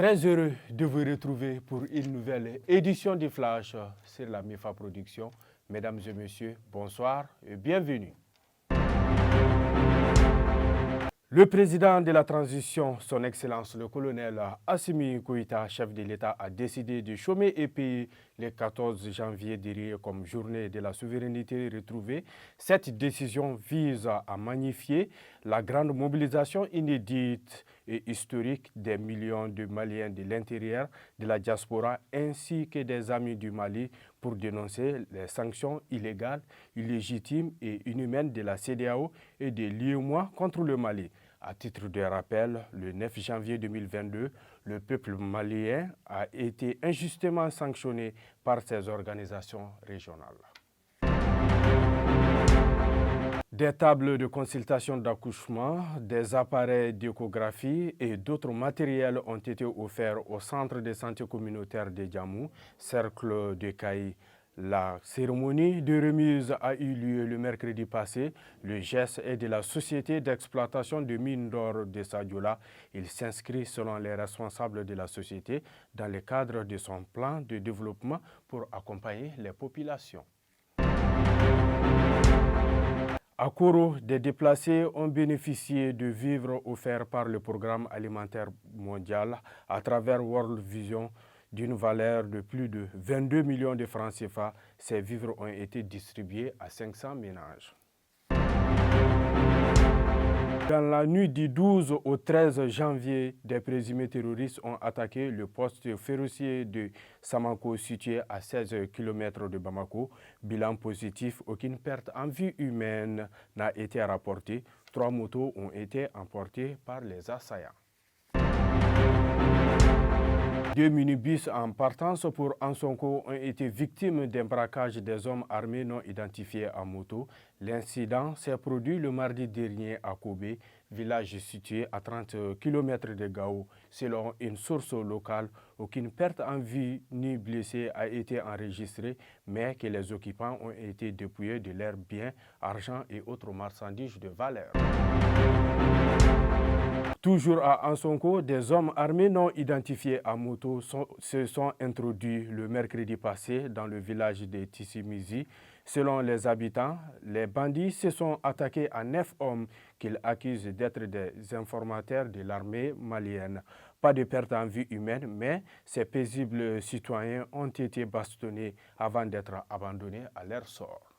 Très heureux de vous retrouver pour une nouvelle édition du Flash sur la MIFA Production. Mesdames et messieurs, bonsoir et bienvenue. Le président de la transition, son Excellence le colonel Assimi Goïta, chef de l'État, a décidé de chômer et payer le 14 janvier dernier comme journée de la souveraineté retrouvée. Cette décision vise à magnifier la grande mobilisation inédite et historique des millions de Maliens de l'intérieur, de la diaspora ainsi que des amis du Mali pour dénoncer les sanctions illégales, illégitimes et inhumaines de la CEDEAO et de l'UEMOA contre le Mali. À titre de rappel, le 9 janvier 2022, le peuple malien a été injustement sanctionné par ces organisations régionales. Des tables de consultation d'accouchement, des appareils d'échographie et d'autres matériels ont été offerts au centre de santé communautaire de Djamou, cercle de Caï. La cérémonie de remise a eu lieu le mercredi passé. Le geste est de la société d'exploitation de mines d'or de Sadiola. Il s'inscrit selon les responsables de la société dans le cadre de son plan de développement pour accompagner les populations. À Koro, des déplacés ont bénéficié de vivres offerts par le programme alimentaire mondial à travers World Vision d'une valeur de plus de 22 millions de francs CFA. Ces vivres ont été distribués à 500 ménages. Dans la nuit du 12 au 13 janvier, des présumés terroristes ont attaqué le poste ferroviaire de Samako situé à 16 km de Bamako. Bilan positif, aucune perte en vie humaine n'a été rapportée. 3 motos ont été emportées par les assaillants. 2 minibus en partance pour Ansonko ont été victimes d'un braquage des hommes armés non identifiés à moto. L'incident s'est produit le mardi dernier à Kobe, village situé à 30 km de Gao. Selon une source locale, aucune perte en vie ni blessé a été enregistrée, mais que les occupants ont été dépouillés de leurs biens, argent et autres marchandises de valeur. Toujours à Ansonko, des hommes armés non identifiés à moto se sont introduits le mercredi passé dans le village de Tissimizi. Selon les habitants, les bandits se sont attaqués à 9 hommes qu'ils accusent d'être des informateurs de l'armée malienne. Pas de perte en vie humaine, mais ces paisibles citoyens ont été bastonnés avant d'être abandonnés à leur sort.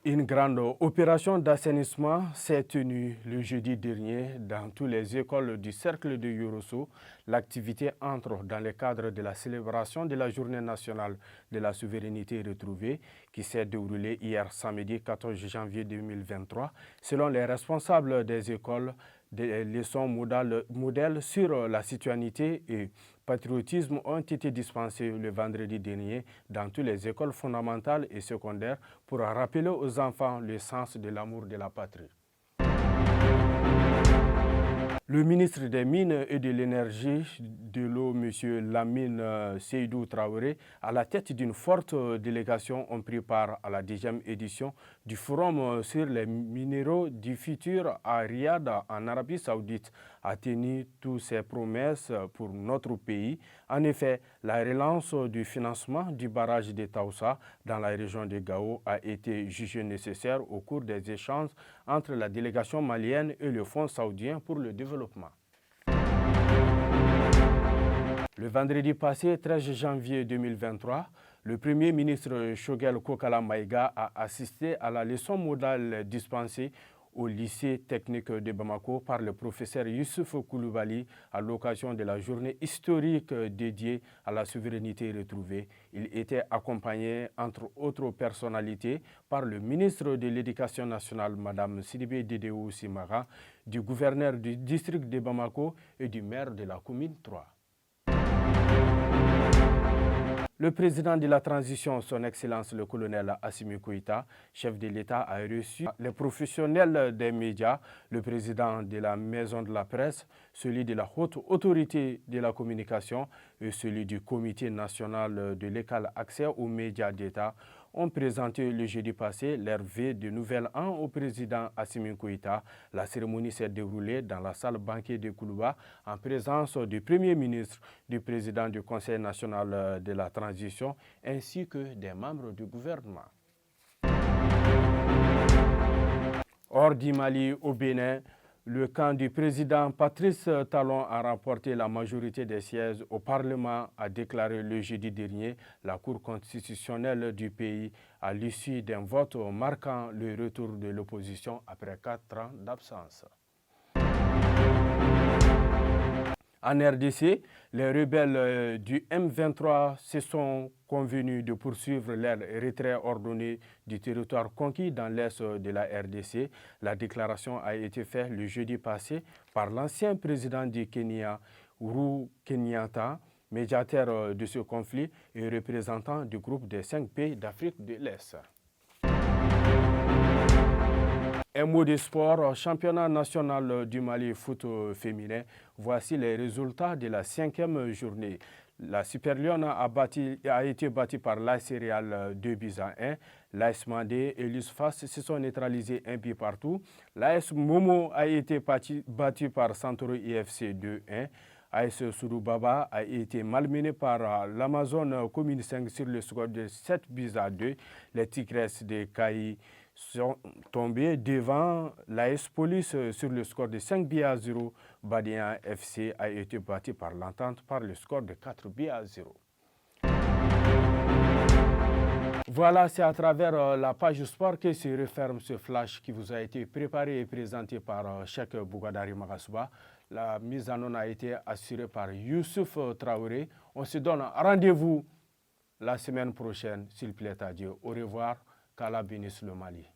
Une grande opération d'assainissement s'est tenue le jeudi dernier dans toutes les écoles du cercle de Yorosso. L'activité entre dans le cadre de la célébration de la Journée nationale de la souveraineté retrouvée qui s'est déroulée hier samedi 14 janvier 2023. Selon les responsables des écoles, des leçons modèles sur la citoyenneté et patriotisme ont été dispensées le vendredi dernier dans toutes les écoles fondamentales et secondaires pour rappeler aux enfants le sens de l'amour de la patrie. Le ministre des Mines et de l'Énergie, de l'eau, M. Lamine Seydou Traoré, à la tête d'une forte délégation, ont pris part à la 10e édition du Forum sur les minéraux du futur à Riyad, en Arabie Saoudite, a tenu toutes ses promesses pour notre pays. En effet, la relance du financement du barrage de Taoussa dans la région de Gao a été jugée nécessaire au cours des échanges entre la délégation malienne et le Fonds saoudien pour le développement. Le vendredi passé, 13 janvier 2023, le Premier ministre Choguel Kokala Maïga a assisté à la leçon modale dispensée au lycée technique de Bamako par le professeur Youssouf Koulibaly à l'occasion de la journée historique dédiée à la souveraineté retrouvée. Il était accompagné, entre autres personnalités, par le ministre de l'Éducation nationale, Mme Sidibé Dédéou Simara, du gouverneur du district de Bamako et du maire de la commune 3. Le président de la transition, son Excellence le colonel Assimi Goïta, chef de l'État, a reçu les professionnels des médias, le président de la Maison de la Presse, celui de la Haute Autorité de la Communication et celui du Comité national de l'égal accès aux médias d'État. ont présenté le jeudi passé leur vœu de nouvel an au président Assimi Goïta. La cérémonie s'est déroulée dans la salle banquet de Koulouba en présence du Premier ministre, du président du Conseil national de la transition ainsi que des membres du gouvernement. Hors du Mali, au Bénin, le camp du président Patrice Talon a remporté la majorité des sièges au Parlement, a déclaré le jeudi dernier la Cour constitutionnelle du pays à l'issue d'un vote marquant le retour de l'opposition après 4 ans d'absence. En RDC, les rebelles du M23 se sont convenus de poursuivre leur retrait ordonné du territoire conquis dans l'est de la RDC. La déclaration a été faite le jeudi passé par l'ancien président du Kenya, Uhuru Kenyatta, médiateur de ce conflit et représentant du groupe des 5 pays d'Afrique de l'Est. Un mot de sport, championnat national du Mali foot féminin. Voici les résultats de la 5e journée. La Super Lyon a été battue par l'AS Real 2-1. L'AS Mandé et l'USFAS se sont neutralisés 1 but partout. L'AS Momo a été battue par Santoro IFC 2-1. AS Souroubaba a été malmené par l'Amazon Commune 5 sur le score de 7-2. Les Tigresses de Kaï sont tombés devant l'AS Police sur le score de 5-0. Badian FC a été battu par l'Entente par le score de 4-0. Voilà, c'est à travers la page sport que se referme ce flash qui vous a été préparé et présenté par Cheikh Bougadari Magasouba. La mise en onde a été assurée par Youssouf Traoré. On se donne rendez-vous la semaine prochaine, s'il plaît à Dieu. Au revoir, qu'Allah bénisse le Mali.